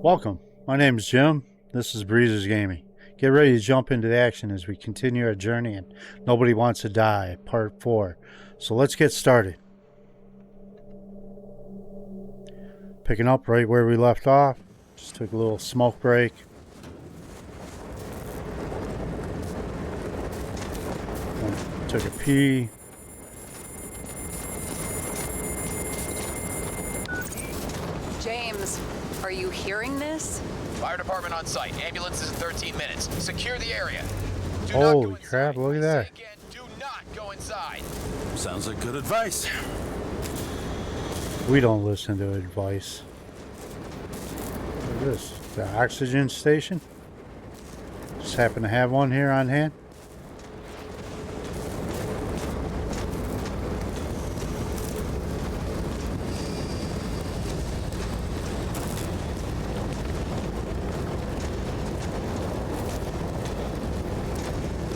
Welcome. My name is Jim. This is Breezers Gaming. Get ready to jump into the action as we continue our journey in Nobody Wants to Die, Part 4. So let's get started. Picking up right where we left off. Just took a little smoke break. Took a pee. James, are you hearing this? Fire department on site. Ambulances in 13 minutes. Secure the area. Do not Holy go inside. crap, look at I that. say again, do not go inside. Sounds like good advice. We don't listen to advice. What is this? The oxygen station? Just happen to have one here on hand.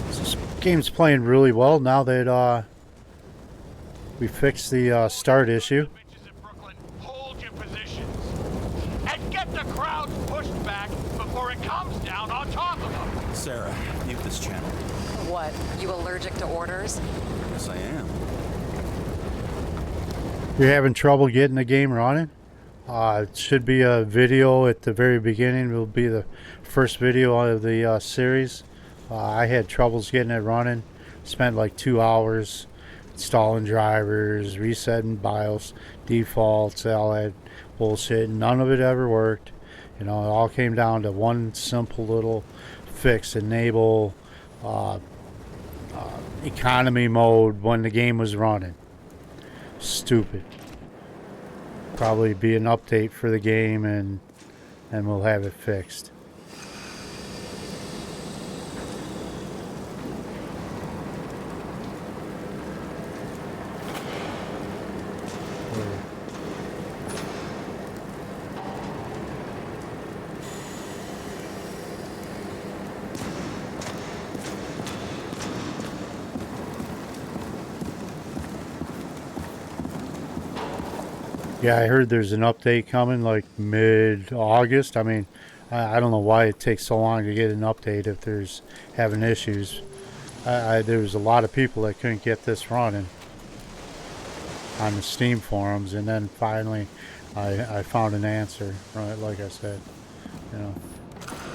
This game's playing really well now that we fixed the start issue. Bitches in Brooklyn, hold your positions. And get the crowd pushed back before it comes down on top of them. Sarah, mute this channel. What, you allergic to orders? Yes, I am. You're having trouble getting the game running? It should be a video at the very beginning. It will be the first video of the series. I had troubles getting it running. Spent like 2 hours installing drivers, resetting BIOS, defaults, all that bullshit. None of it ever worked. You know, it all came down to one simple little fix: enable economy mode when the game was running. Stupid. Probably be an update for the game and we'll have it fixed. Yeah, I heard there's an update coming like mid-August. I mean, I don't know why it takes so long to get an update if there's having issues. There was a lot of people that couldn't get this running on the Steam forums, and then finally I found an answer, right? Like I said, you know,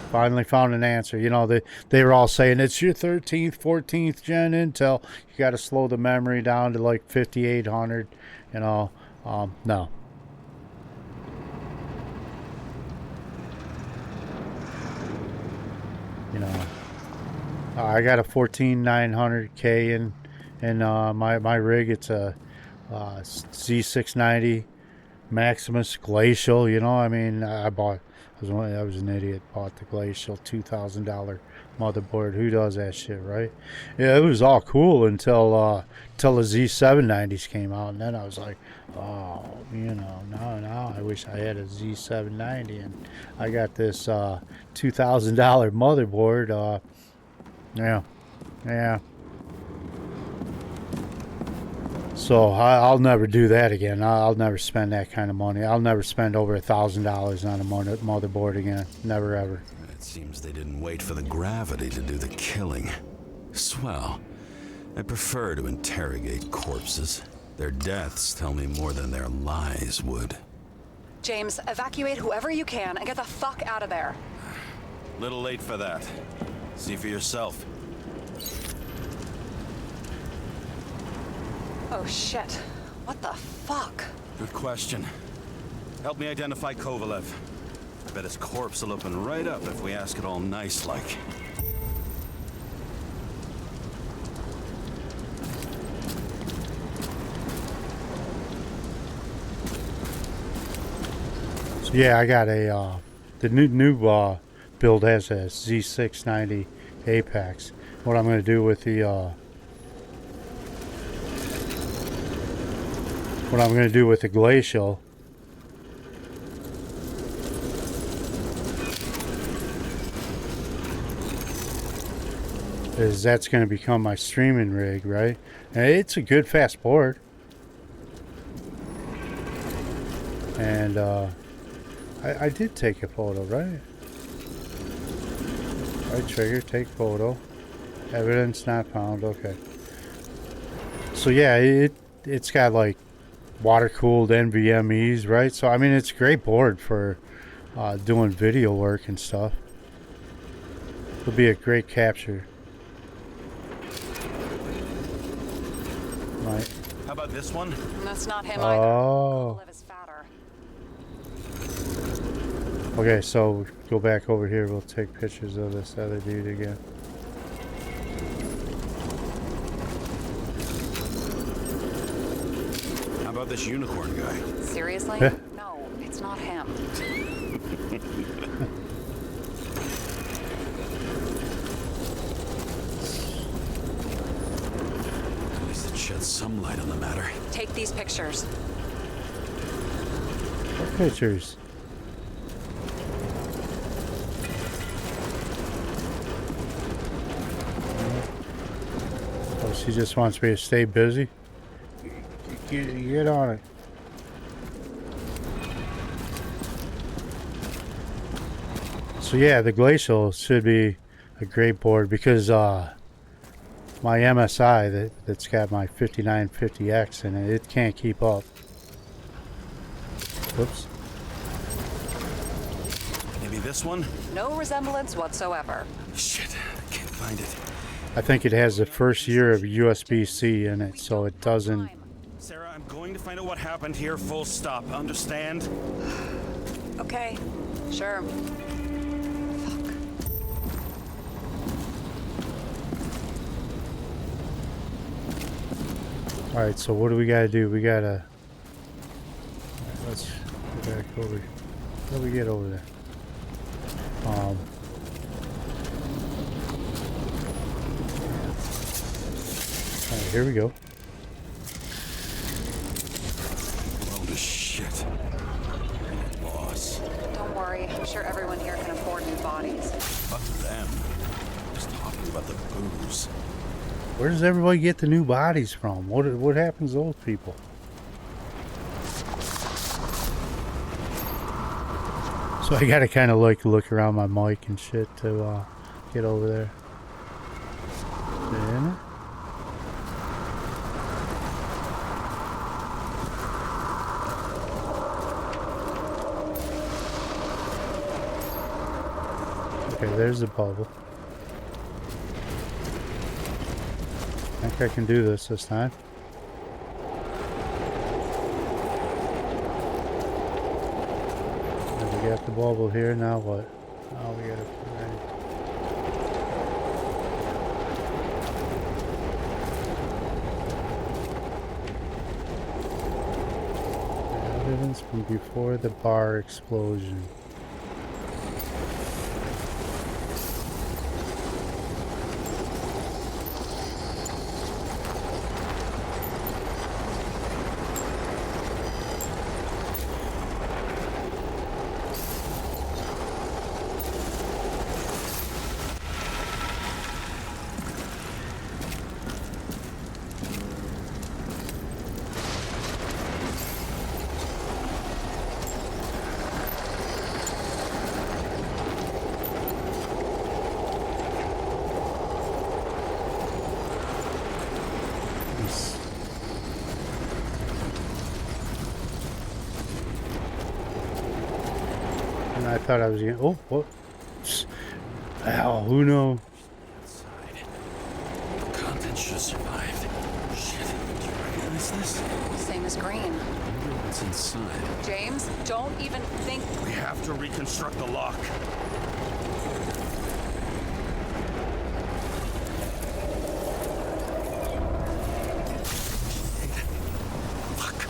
finally found an answer. You know, they were all saying it's your 13th, 14th gen Intel. You got to slow the memory down to like 5800. You know, no. You know, I got a 14900K in my rig. It's a Z690 Maximus Glacial. You know, I mean, I was an idiot. Bought the Glacial $2,000 motherboard. Who does that shit, right? Yeah, it was all cool until the Z790s came out, and then I was like, oh, you know, now I wish I had a Z790, and I got this $2,000 motherboard. Yeah. So I'll never do that again. I'll never spend that kind of money. I'll never spend over $1,000 on a motherboard again. Never ever. It seems they didn't wait for the gravity to do the killing. Swell. I prefer to interrogate corpses. Their deaths tell me more than their lies would. James, evacuate whoever you can and get the fuck out of there. Little late for that. See for yourself. Oh shit. What the fuck? Good question. Help me identify Kovalev. I bet his corpse will open right up if we ask it all nice-like. So yeah, I got a the new build has a Z690 Apex. What I'm going to do with the Glacial is that's going to become my streaming rig, right? And it's a good fast board. And I did take a photo, right? Right trigger, take photo. Evidence not found. Okay. So yeah, it's got like water cooled NVMe's, right? So I mean, it's a great board for doing video work and stuff. It'll be a great capture. Right. How about this one? That's not him Oh. either. Kovalev is fatter. Okay, so go back over here. We'll take pictures of this other dude again. How about this unicorn guy? Seriously? No, it's not him. At least it sheds some light on the matter. Take these pictures. What pictures? Oh, she just wants me to stay busy. Get on it. So yeah, the glacial should be a great board because my MSI that's got my 5950X in it, it can't keep up. Whoops. Maybe this one? No resemblance whatsoever. Shit, I can't find it. I think it has the first year of USB-C in it, so it doesn't. Sarah, I'm going to find out what happened here, full stop. Understand? Okay, sure. Fuck. All right, so what do we gotta do? We gotta. Let's go back over. How do we get over there? All right, here we go. Holy shit. Loss. Don't worry, I'm sure everyone here can afford new bodies. Fuck them. Just talking about the booze. Where does everybody get the new bodies from? What happens to those people? So I gotta kind of like look around my mic and shit to get over there. Then, okay, there's the bubble. I think I can do this time. And we got the bubble here, now what? Oh, we gotta evidence from before the bar explosion. And I thought I was gonna. Oh, what? Ow, who knows? Outside. The contents should have survived. Shit, do you recognize this? Same as green. I wonder what's inside. James, don't even think. We have to reconstruct the lock. Fuck.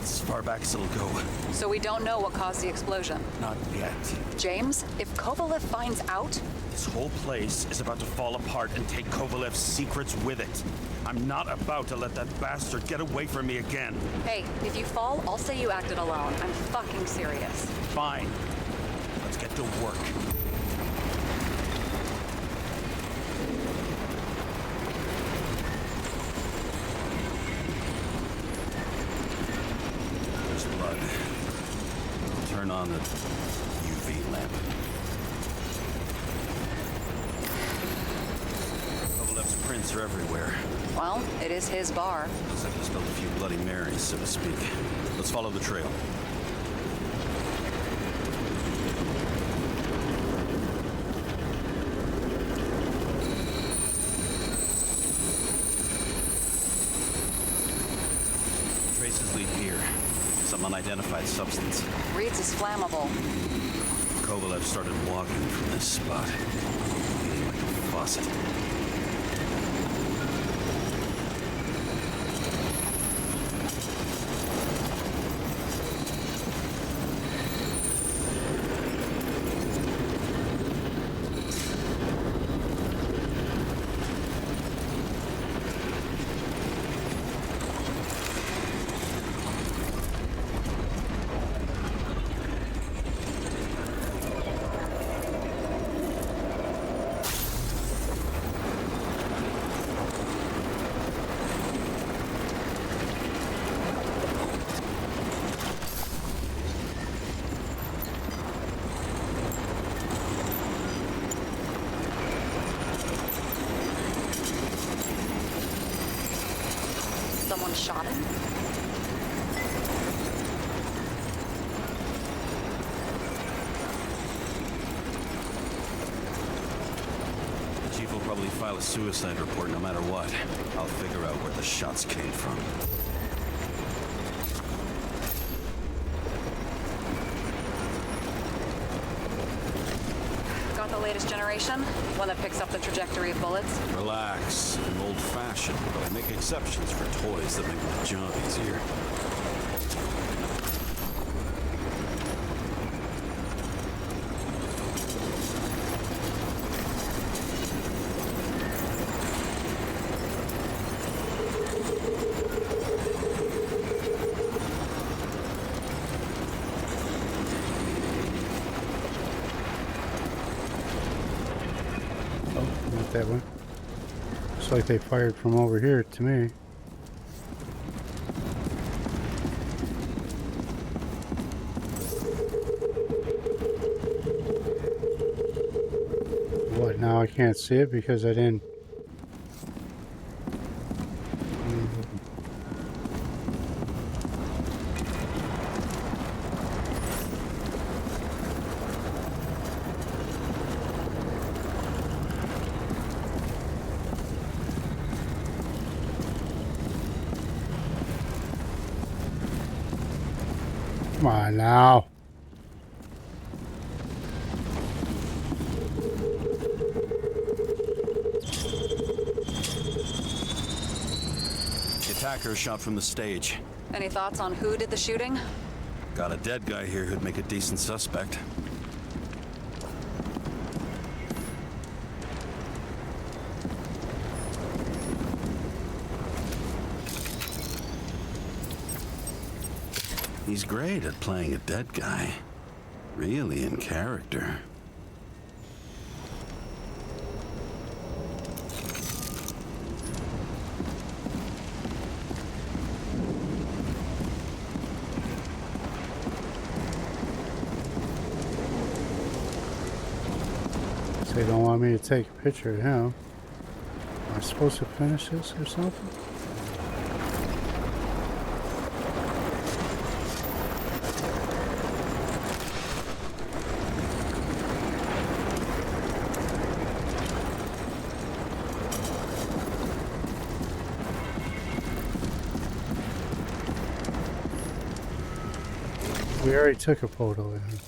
It's as far back as it'll go. So we don't know what caused the explosion. Not yet. James, if Kovalev finds out, This whole place is about to fall apart and take Kovalev's secrets with it. I'm not about to let that bastard get away from me again. hey, if you fall, I'll say you acted alone. I'm fucking serious. Fine. Let's get to work. There's blood. I'll turn on the UV lamp. Kovalev's prints are everywhere. Well, it is his bar. Looks like he spilled a few Bloody Marys, so to speak. Let's follow the trail. Traces lead here. Some unidentified substance. Reads is flammable. Kovalev started walking from this spot. Feeling like a faucet. Someone shot him? The chief will probably file a suicide report no matter what. I'll figure out where the shots came from. Got the latest generation? One that picks up the trajectory of bullets? Relax. I'm old-fashioned, but I make exceptions for toys that make my job easier. Oh, not that one. Looks like they fired from over here to me. What, now I can't see it because I didn't... Come on now. The attacker shot from the stage. Any thoughts on who did the shooting? Got a dead guy here who'd make a decent suspect. He's great at playing a dead guy. Really in character. They don't want me to take a picture of him. Am I supposed to finish this or something? We already took a photo of him.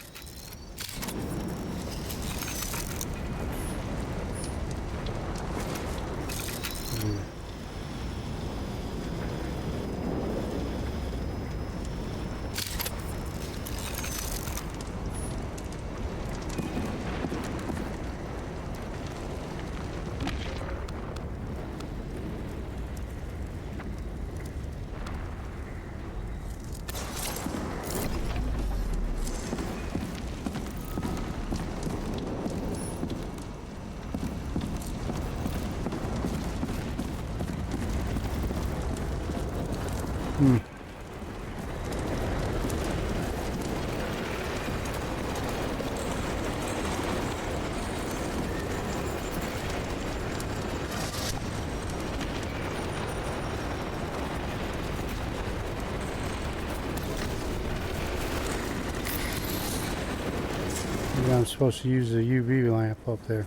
Maybe I'm supposed to use the UV lamp up there.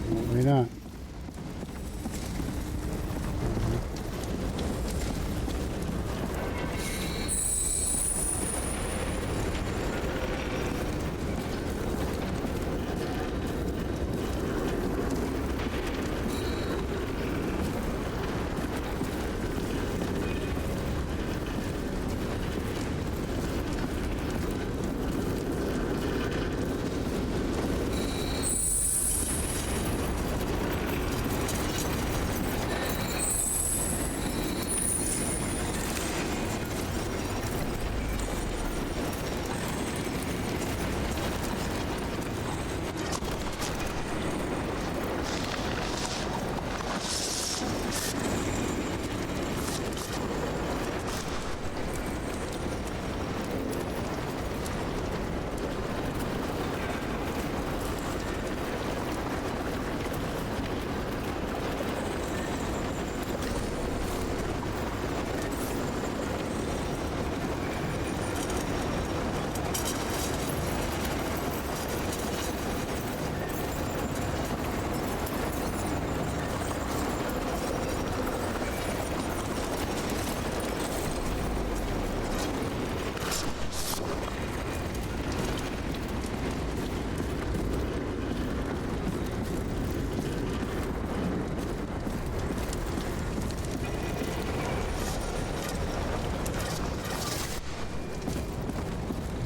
Maybe not.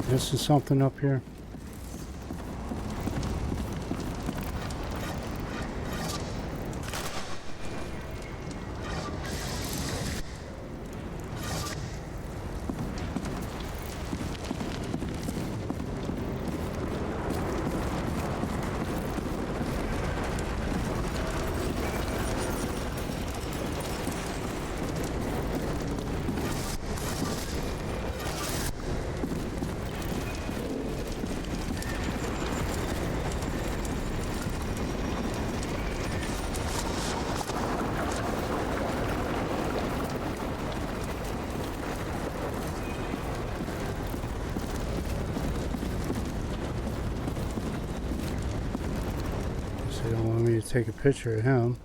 This is something up here. They don't want me to take a picture of him.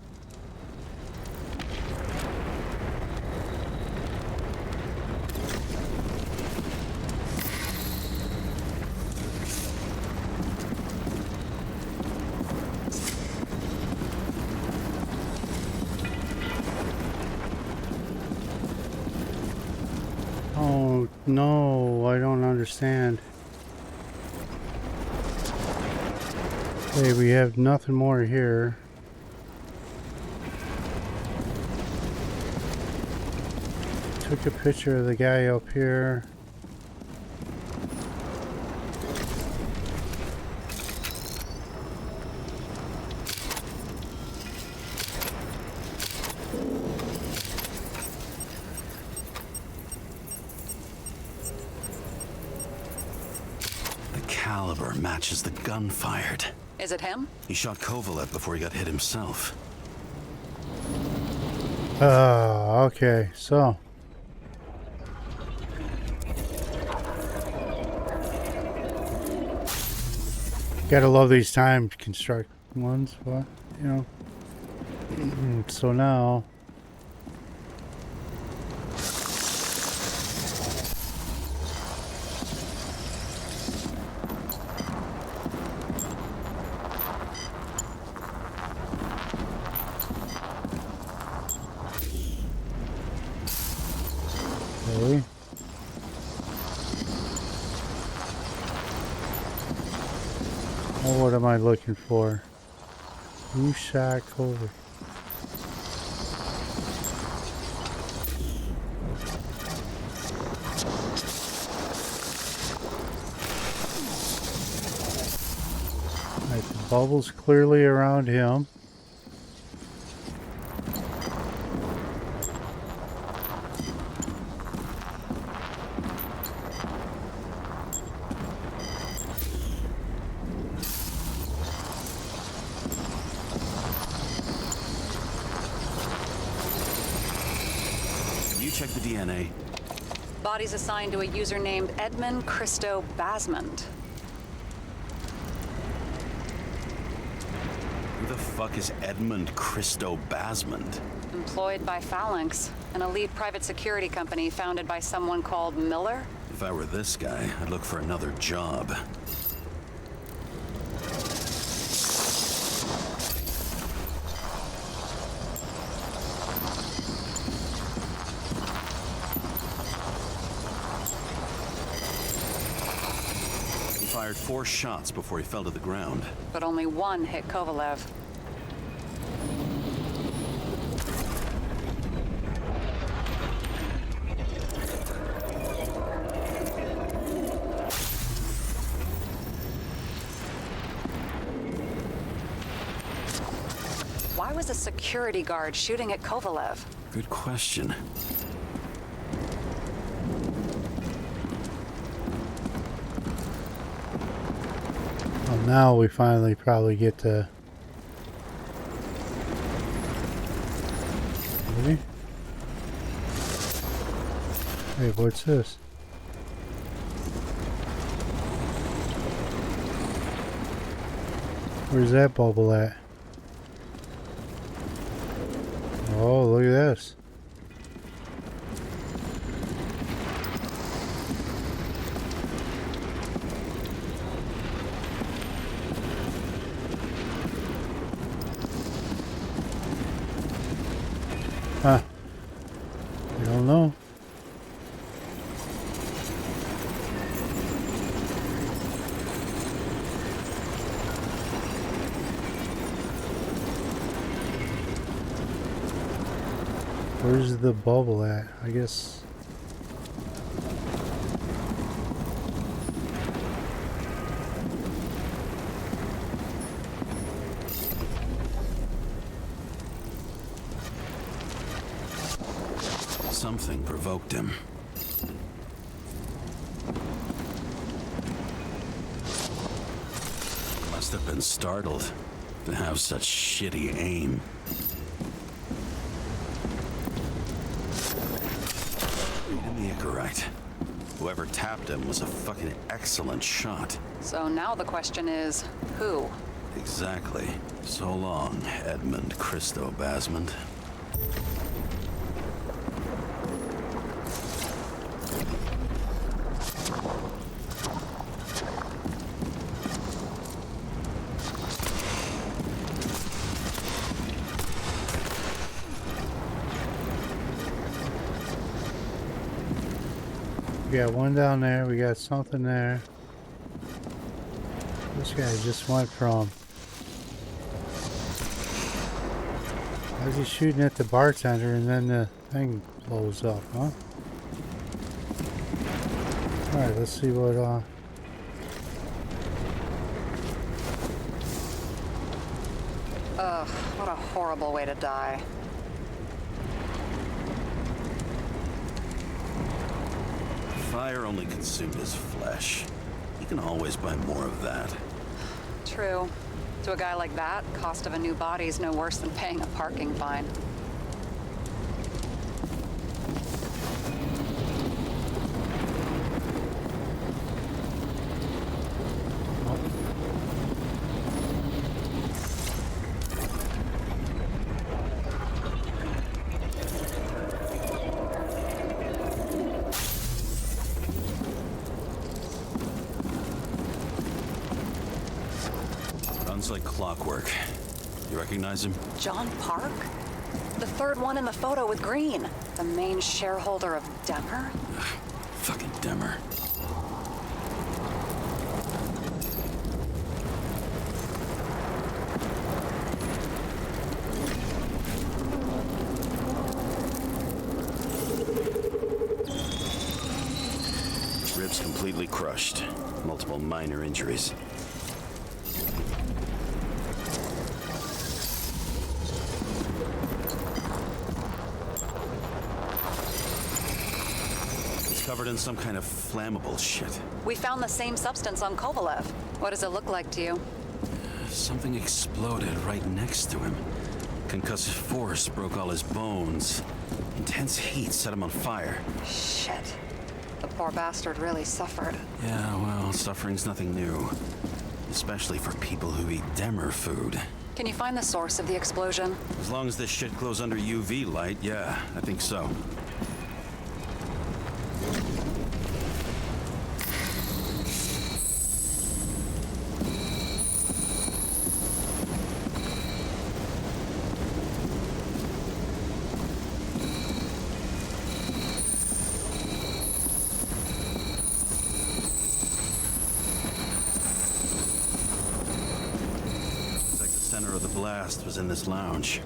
Oh no, I don't understand. Okay, we have nothing more here. Took a picture of the guy up here. The caliber matches the gun fired. Is it him? He shot Kovalet before he got hit himself. Okay, so. Gotta love these time construct ones, but, you know. So now. Okay. Oh, what am I looking for? Who shot Kovalet? Right, the bubble's clearly around him. check the DNA? Body's assigned to a user named Edmund Christo Basmond. Who the fuck is Edmund Christo Basmond? Employed by Phalanx, an elite private security company founded by someone called Miller. If I were this guy, I'd look for another job. He fired 4 shots before he fell to the ground. But only one hit Kovalev. Why was a security guard shooting at Kovalev? Good question. Well, now we finally probably get to... Maybe? Hey, what's this? Where's that bubble at? Oh, look at this. Huh. I don't know. Where's the bubble at? I guess... Something provoked him. Must have been startled to have such shitty aim. And the Icarus. Whoever tapped him was a fucking excellent shot. So now the question is, who? Exactly. So long, Edmund Christo Basmond. We got one down there, we got something there. This guy just went from... Why is he shooting at the bartender and then the thing blows up, huh? Alright, let's see what, Ugh, what a horrible way to die. Fire only consumed his flesh. He can always buy more of that. True. To a guy like that, cost of a new body is no worse than paying a parking fine. Guns like clockwork. You recognize him? John Park? The third one in the photo with Green. The main shareholder of Demer? Fucking Demer. Ribs completely crushed. Multiple minor injuries. Covered in some kind of flammable shit. We found the same substance on Kovalev. What does it look like to you? Something exploded right next to him. Concussive force broke all his bones. Intense heat set him on fire. Shit. The poor bastard really suffered. Yeah, well, suffering's nothing new. Especially for people who eat Demer food. Can you find the source of the explosion? As long as this shit glows under UV light, yeah, I think so. The blast was in this lounge.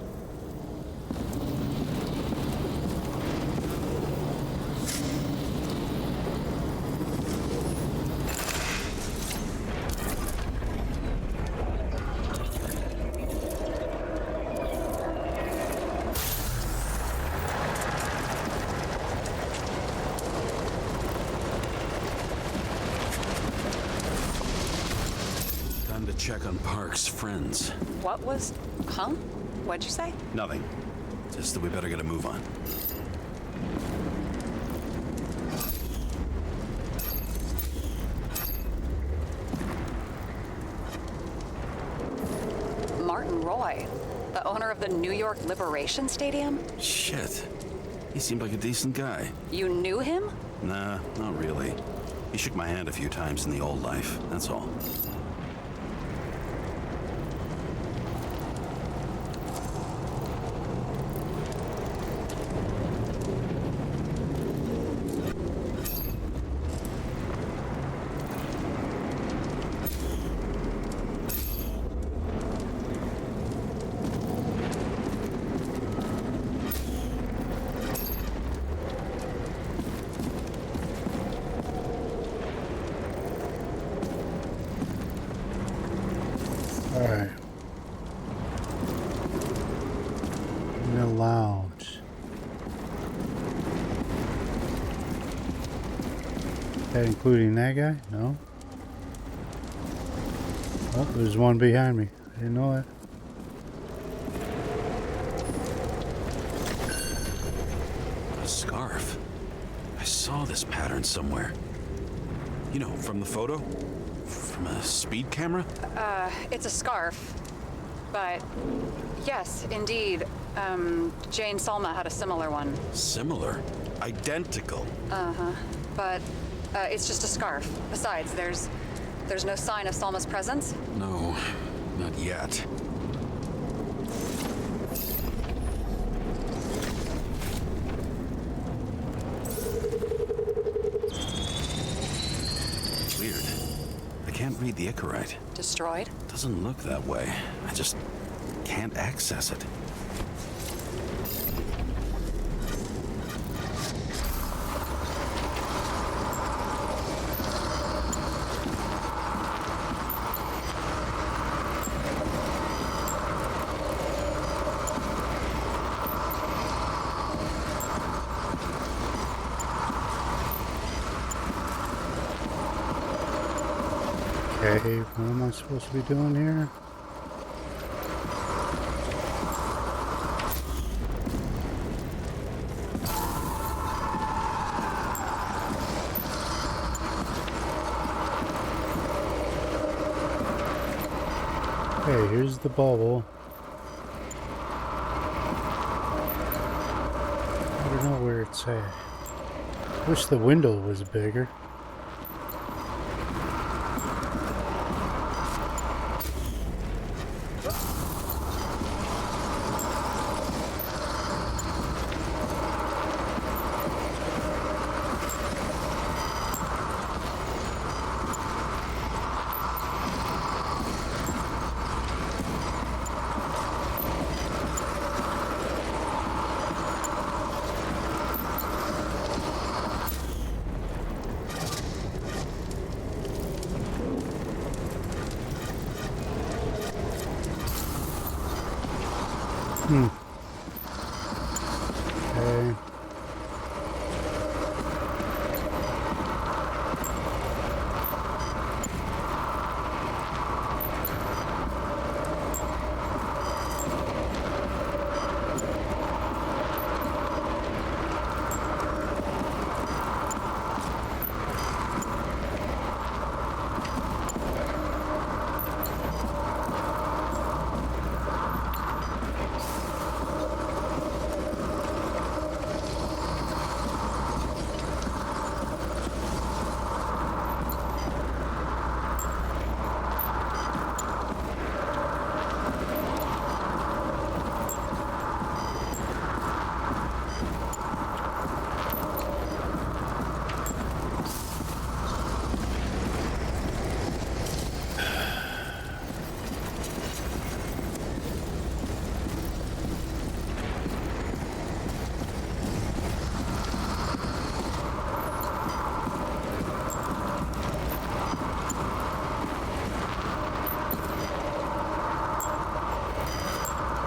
Time to check on Park's friends. What was... Huh? What'd you say? Nothing. Just that we better get a move on. Martin Roy, the owner of the New York Liberation Stadium? Shit. He seemed like a decent guy. You knew him? Nah, not really. He shook my hand a few times in the old life, that's all. Alright. In the lounge. That including that guy? No. Oh, there's one behind me. I didn't know that. A scarf. I saw this pattern somewhere. You know, from the photo? From a speed camera? It's a scarf. But, yes, indeed. Jane Salma had a similar one. Similar? Identical? But, it's just a scarf. Besides, there's no sign of Salma's presence. No, not yet. Weird. I can't read the Icarite. Destroyed? Doesn't look that way. I just can't access it. Okay, what am I supposed to be doing here? Okay, here's the bubble. I don't know where it's at. Wish the window was bigger.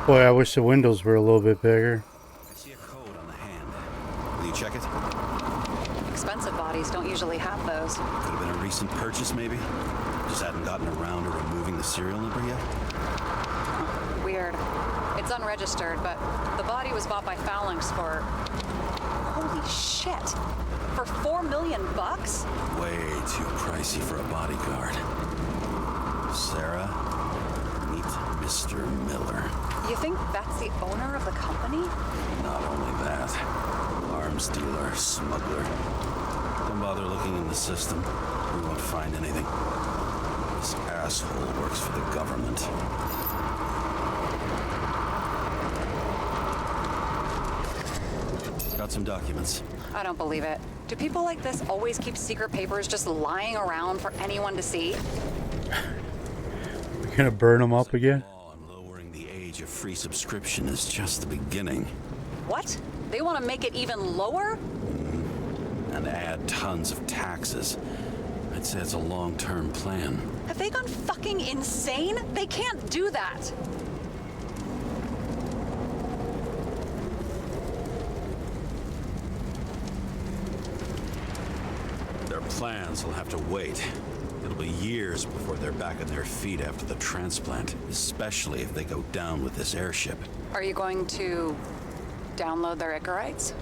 Boy, I wish the windows were a little bit bigger. I see a code on the hand. Will you check it? Expensive bodies don't usually have those. Could have been a recent purchase, maybe? Just hadn't gotten around to removing the serial number yet? Weird. It's unregistered, but the body was bought by Phalanx for... Holy shit! For $4 million bucks? Way too pricey for a bodyguard. Sarah, meet Mr. Miller. You think that's the owner of the company? Not only that, arms dealer, smuggler. Don't bother looking in the system. We won't find anything. This asshole works for the government. Got some documents. I don't believe it. Do people like this always keep secret papers just lying around for anyone to see? We're gonna burn them up again? Law on lowering the age of free subscription is just the beginning. What? They want to make it even lower? And add tons of taxes. I'd say it's a long-term plan. Have they gone fucking insane? They can't do that. Their plans will have to wait. It'll be years before they're back on their feet after the transplant, especially if they go down with this airship. Are you going to download their Icarites?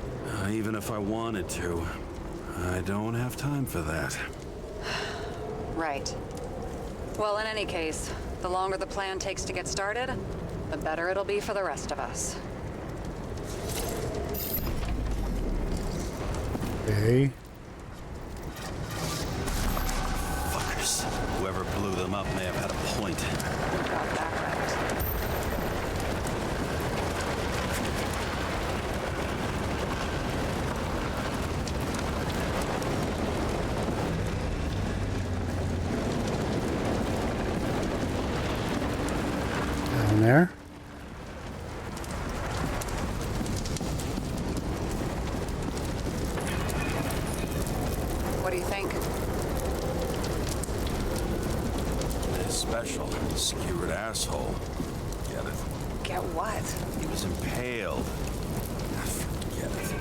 Even if I wanted to, I don't have time for that. Right. Well, in any case, the longer the plan takes to get started, the better it'll be for the rest of us. Okay. Fuckers. Whoever blew them up may have had a point. Got that right. Down there. What do you think? This special, skewered asshole. Get it? Get what? He was impaled. Forget it.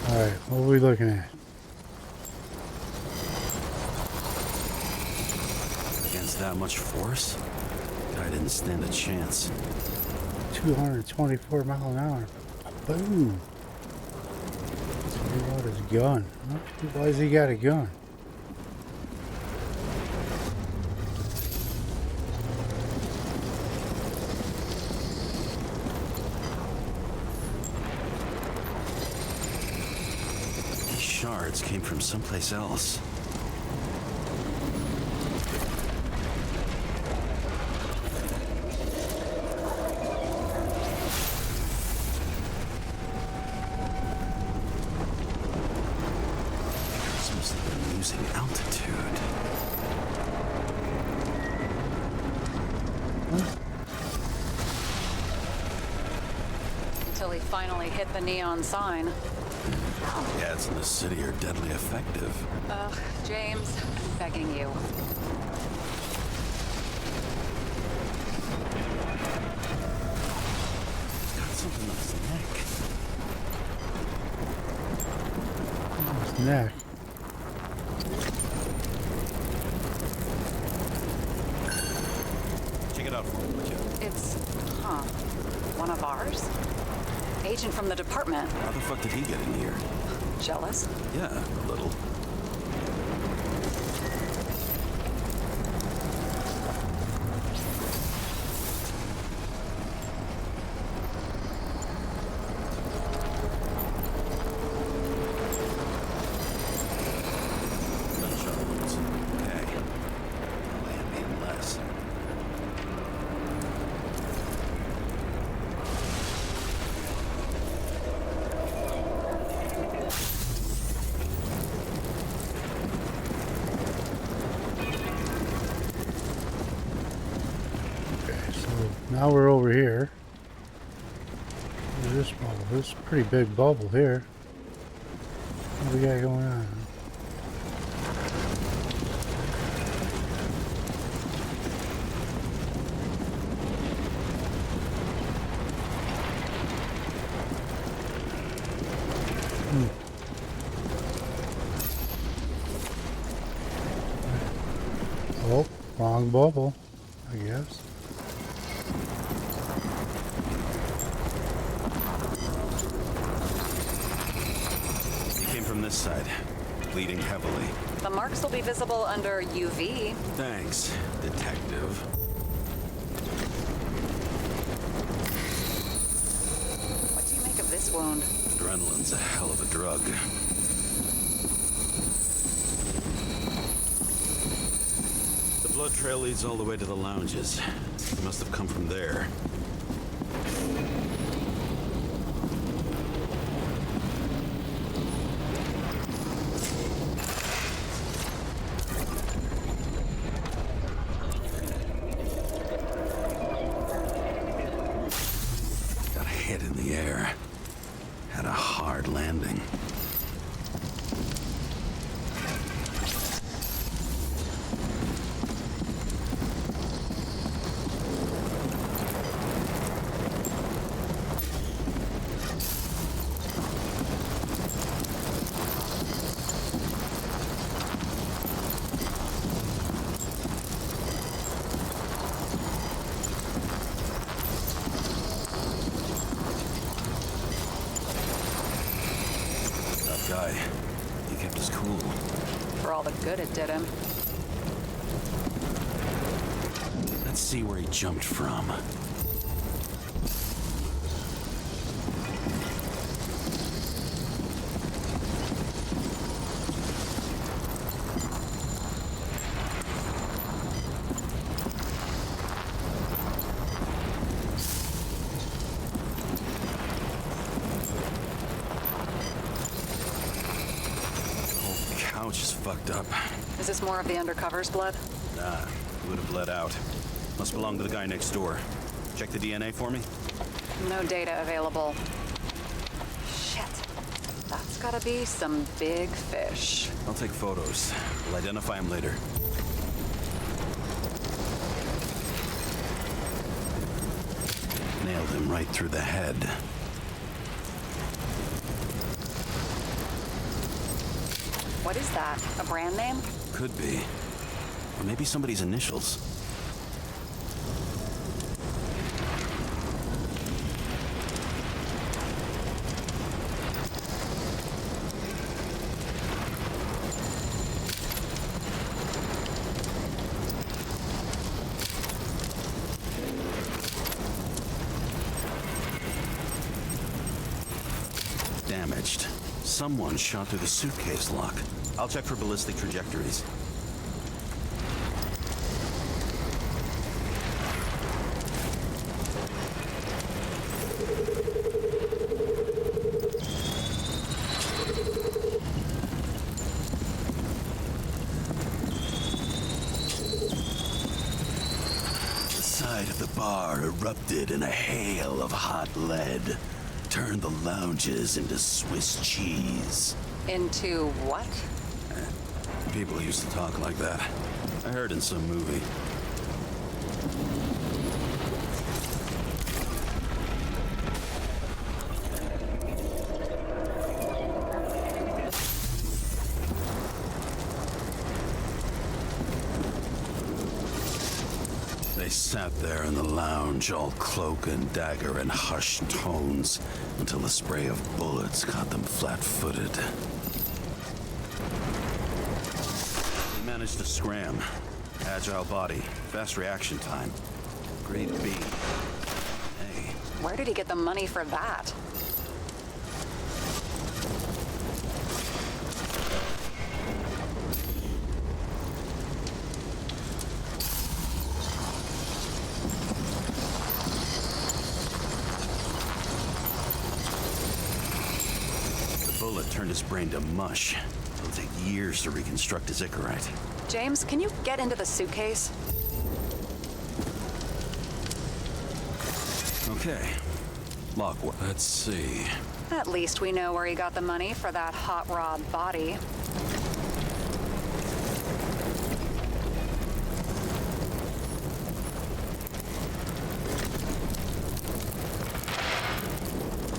Alright, what are we looking at? Against that much force? Guy didn't stand a chance. 224 mile an hour. Boom. He got his gun. Why has he got a gun? These shards came from someplace else. This must have been losing altitude. Until he finally hit the neon sign. The ads in the city are deadly effective. Ugh, James, I'm begging you. He's got something on his neck. His neck. Check it out for me, would you? It's, one of ours? Agent from the department. How the fuck did he get in here? Jealous? Yeah, a little. Gunshot wounds. Okay. Probably hit me in less. now we're over here. Look at this bubble. This is a pretty big bubble here. What do we got going on? Oh, wrong bubble, I guess. He came from this side, bleeding heavily. The marks will be visible under UV. Thanks, Detective. What do you make of this wound? Adrenaline's a hell of a drug. The blood trail leads all the way to the lounges. It must have come from there. Got a hit in the air. Had a hard landing. Guy. He kept us cool. For all the good it did him. Let's see where he jumped from. Couch is fucked up. Is this more of the undercover's blood? Nah, it would have bled out. Must belong to the guy next door. Check the DNA for me. No data available. Shit. That's gotta be some big fish. I'll take photos. We'll identify him later. Nailed him right through the head. What is that? A brand name? Could be. Or maybe somebody's initials. Damaged. Someone shot through the suitcase lock. I'll check for ballistic trajectories. The side of the bar erupted in a hail of hot lead. Turned the lounges into Swiss cheese. Into what? People used to talk like that. I heard in some movie. They sat there in the lounge, all cloak and dagger and hushed tones, until the spray of bullets caught them flat-footed. They managed to scram. Agile body, fast reaction time. Grade B. Hey. Where did he get the money for that? Turned his brain to mush. It'll take years to reconstruct his Icarite. James, can you get into the suitcase? Okay. Lockwood. Let's see. At least we know where he got the money for that hot rod body.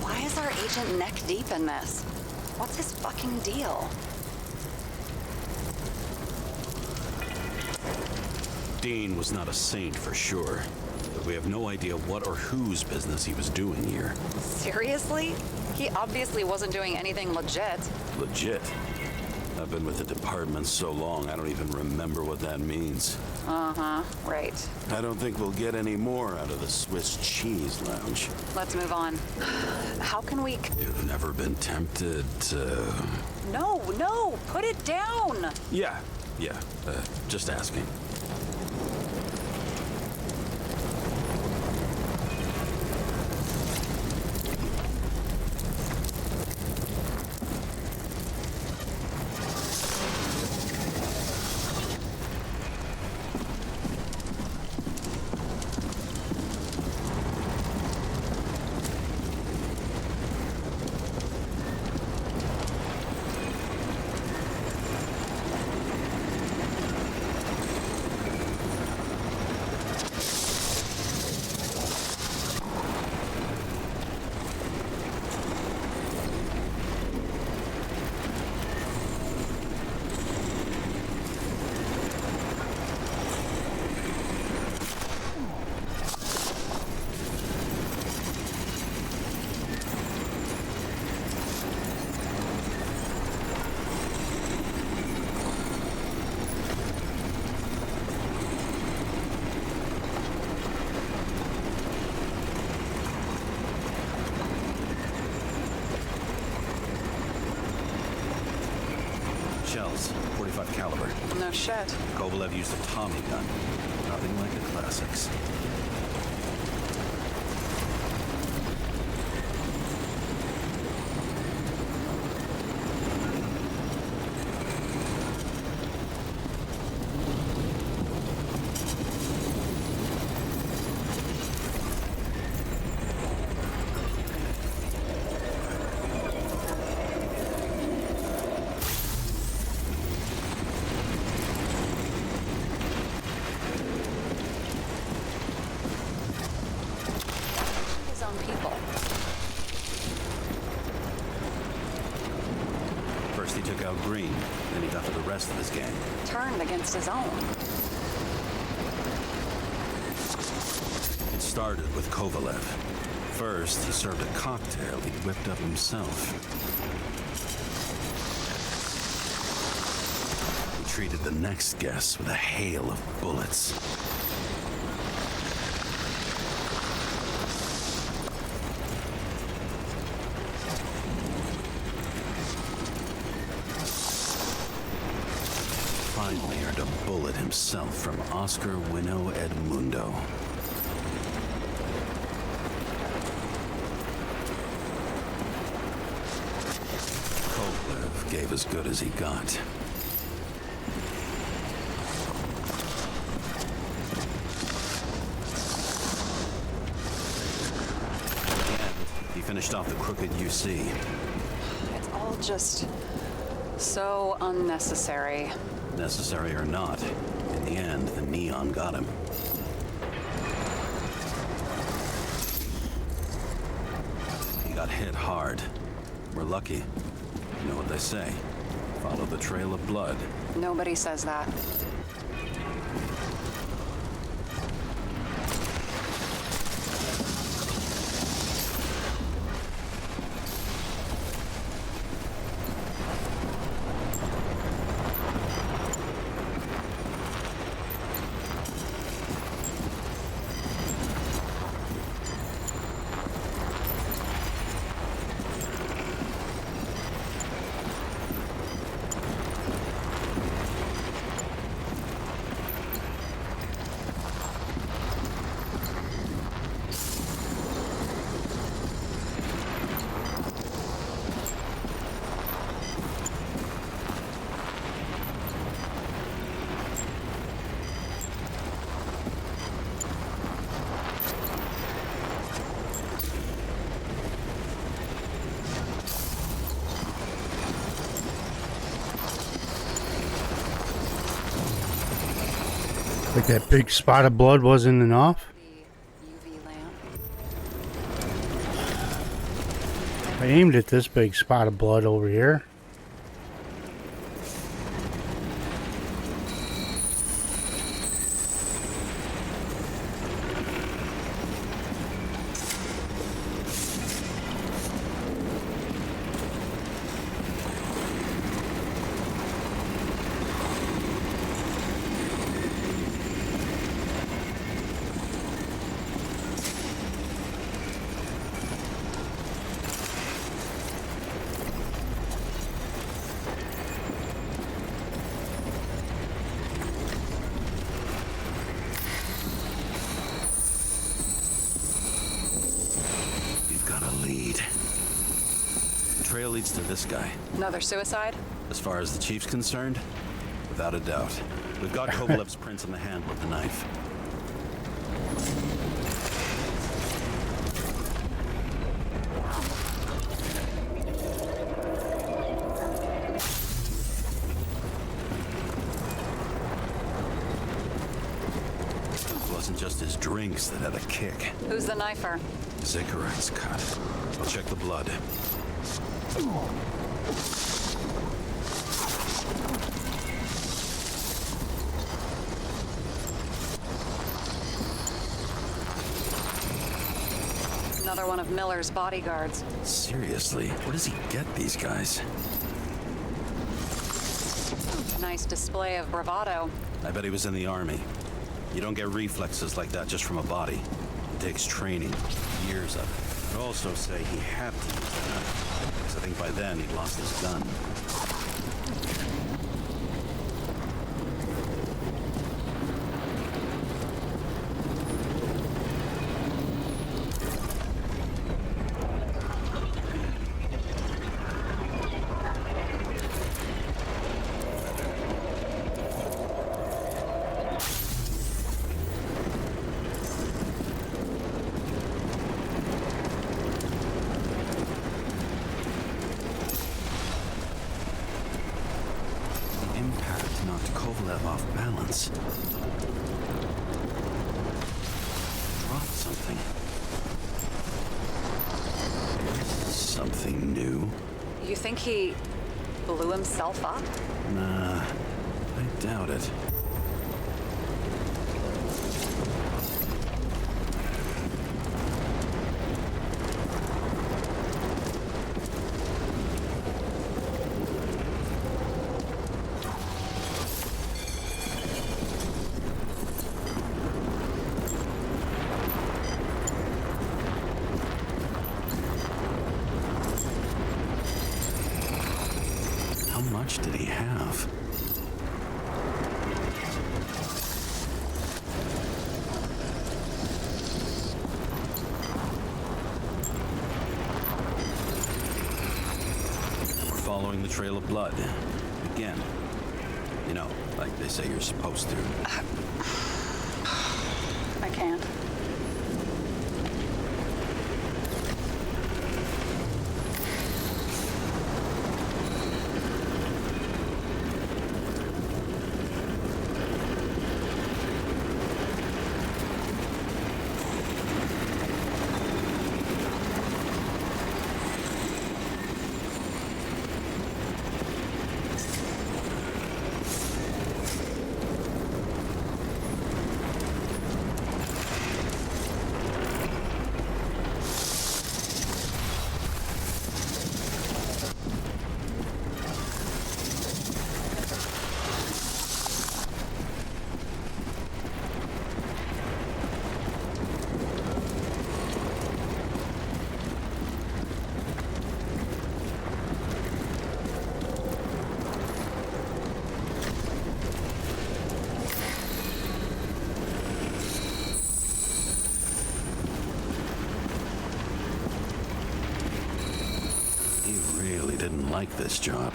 Why is our agent neck deep in this? What's his fucking deal? Dean was not a saint for sure, but we have no idea what or whose business he was doing here. Seriously? He obviously wasn't doing anything legit. Legit. I've been with the department so long, I don't even remember what that means. Uh-huh, right. I don't think we'll get any more out of the Swiss Cheese Lounge. Let's move on. How can we... You've never been tempted to... No, put it down! Yeah, just asking. Shells, 45 caliber. No shit. Kovalev used a Tommy gun. Nothing like the classics. His own people. First he took out Green, then he got to the rest of his gang. Turned against his own. It started with Kovalev. First, he served a cocktail he'd whipped up himself. He treated the next guest with a hail of bullets. Finally earned a bullet himself from Oscar Winnow Edmundo. Kovalev gave as good as he got. In the end, he finished off the crooked UC. It's all just so unnecessary. Necessary or not, in the end, the neon got him. He got hit hard. We're lucky. You know what they say. Follow the trail of blood. Nobody says that. Like that big spot of blood wasn't enough. The UV lamp. I aimed at this big spot of blood over here. We've got a lead. The trail leads to this guy. Another suicide? As far as the chief's concerned, without a doubt. We've got Kovalev's prints on the handle of the knife. It wasn't just his drinks that had a kick. Who's the knifer? Icarus cut. I'll check the blood. Another one of Miller's bodyguards. Seriously, where does he get these guys? Nice display of bravado. I bet he was in the army. You don't get reflexes like that just from a body. It takes training, years of it. I'd also say he had to use the gun, because I think by then he'd lost his gun. Impact knocked Kovalev off balance. Dropped something. Something new? You think he blew himself up? Nah, I doubt it. How much did he have? We're following the trail of blood. Again. You know, like they say you're supposed to. I can't. He really didn't like this job.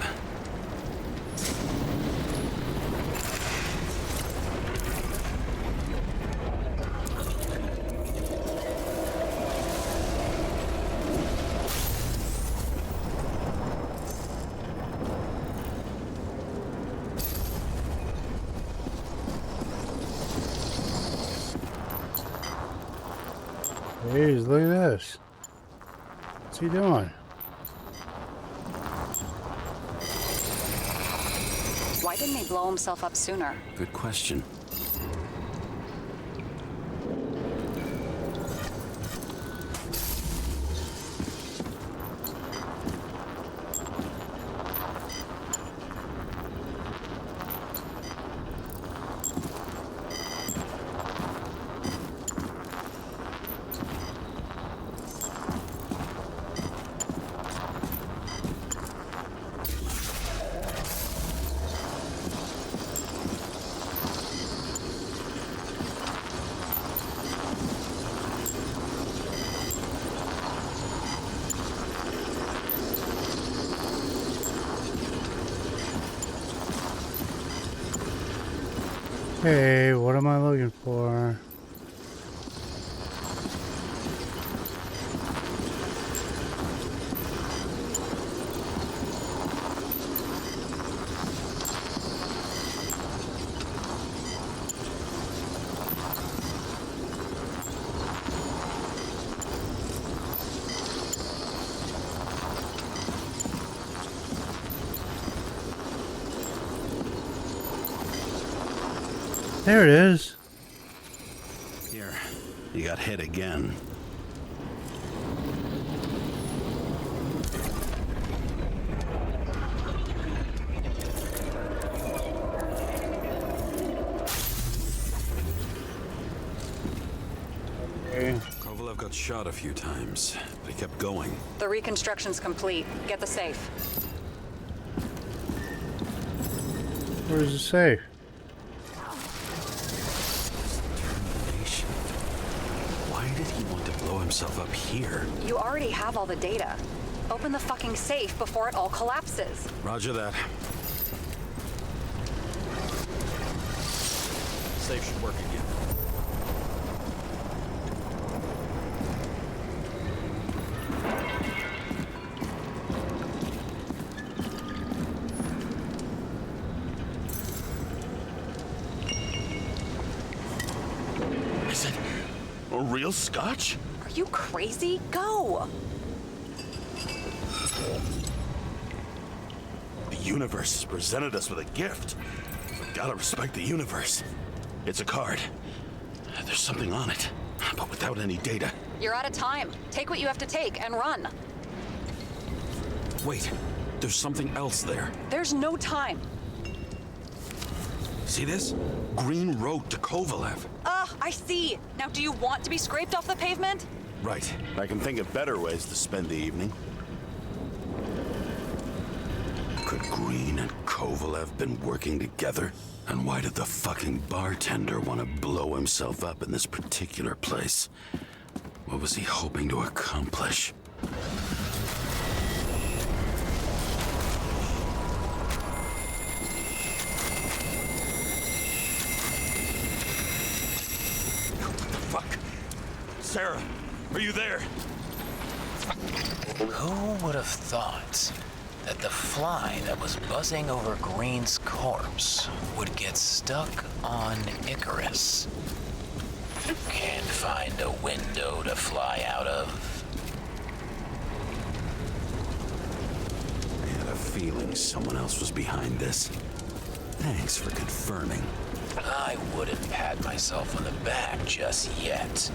Jeez, look at this. What's he doing? Why didn't he blow himself up sooner? Good question. Hey, what am I looking for? There it is. Here, you got hit again. Okay. Kovalev got shot a few times, but he kept going. The reconstruction's complete. Get the safe. Where's the safe? Determination. Why did he want to blow himself up here? You already have all the data. Open the fucking safe before it all collapses. Roger that. Safe should work again. Is it a real scotch? Are you crazy? Go! The universe has presented us with a gift. We've got to respect the universe. It's a card. There's something on it, but without any data. You're out of time. Take what you have to take and run. Wait, there's something else there. There's no time. See this? Green road to Kovalev. I see. Now, do you want to be scraped off the pavement? Right. I can think of better ways to spend the evening. Could Green and Kovalev been working together? And why did the fucking bartender want to blow himself up in this particular place? What was he hoping to accomplish? Fuck. Sara, are you there? Who would have thought that the fly that was buzzing over Green's corpse would get stuck on Icarus? Can't find a window to fly out of. I had a feeling someone else was behind this. Thanks for confirming. I wouldn't pat myself on the back just yet.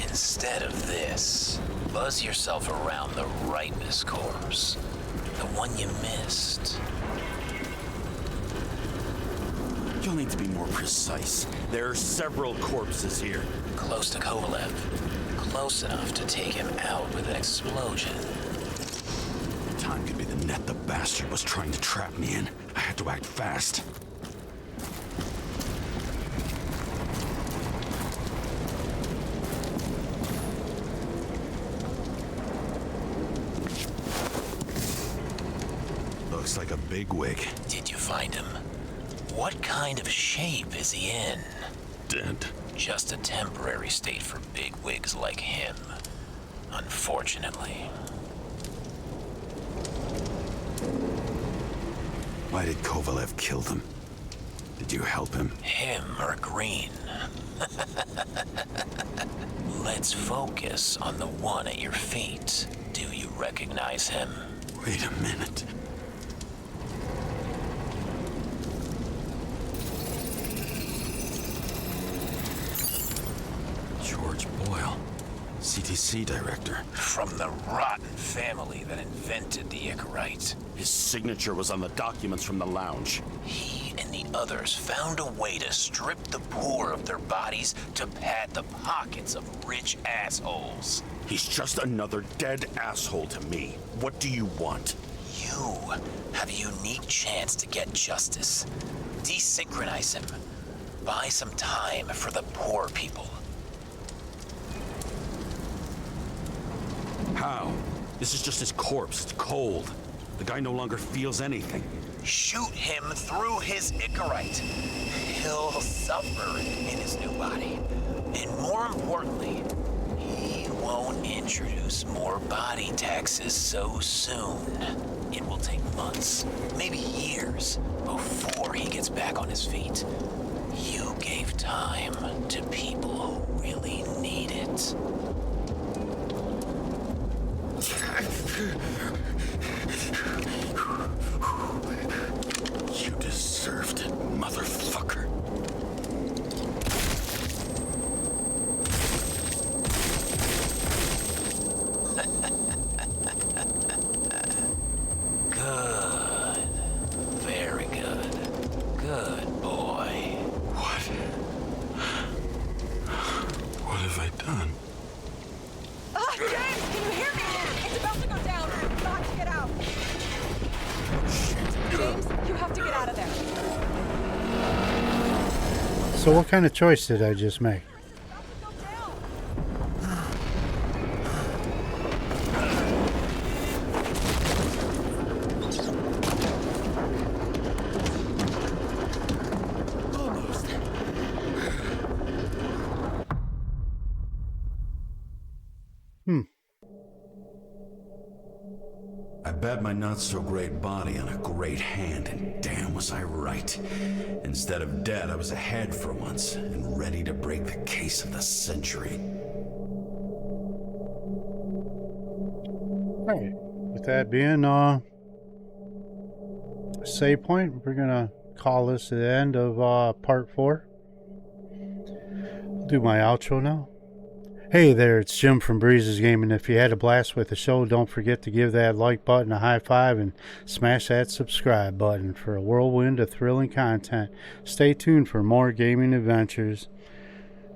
Instead of this, buzz yourself around the rightness corpse. The one you missed. You'll need to be more precise. There are several corpses here. Close to Kovalev. Close enough to take him out with an explosion. Time could be the net the bastard was trying to trap me in. I had to act fast. Looks like a bigwig. Did you find him? What kind of shape is he in? Dead. Just a temporary state for bigwigs like him. Unfortunately. Why did Kovalev kill them? Did you help him? Him or Green? Let's focus on the one at your feet. Do you recognize him? Wait a minute. George Boyle, CTC director. From the rotten family that invented the Icarite. His signature was on the documents from the lounge. He and the others found a way to strip the poor of their bodies to pad the pockets of rich assholes. He's just another dead asshole to me. What do you want? You have a unique chance to get justice. Desynchronize him. Buy some time for the poor people. How? This is just his corpse. It's cold. The guy no longer feels anything. Shoot him through his Icarite. He'll suffer in his new body. And more importantly, he won't introduce more body taxes so soon. It will take months, maybe years, before he gets back on his feet. You gave time to people who really need it. You deserved it, motherfucker. Good. Very good. Good boy. What have I done? James, can you hear me? It's about to go down. I've got to get out. James, you have to get out of there. So what kind of choice did I just make? It's about to go down. I bet my not-so-great body on a great hand, and damn was I right. Instead of dead, I was ahead for once, and ready to break the case of the century. Alright, with that being save point, we're gonna call this the end of part 4. I'll do my outro now. Hey there, it's Jim from Breezes Gaming. If you had a blast with the show, don't forget to give that like button a high five and smash that subscribe button for a whirlwind of thrilling content. Stay tuned for more gaming adventures,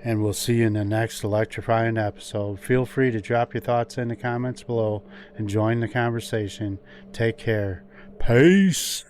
and we'll see you in the next electrifying episode. Feel free to drop your thoughts in the comments below and join the conversation. Take care. Peace.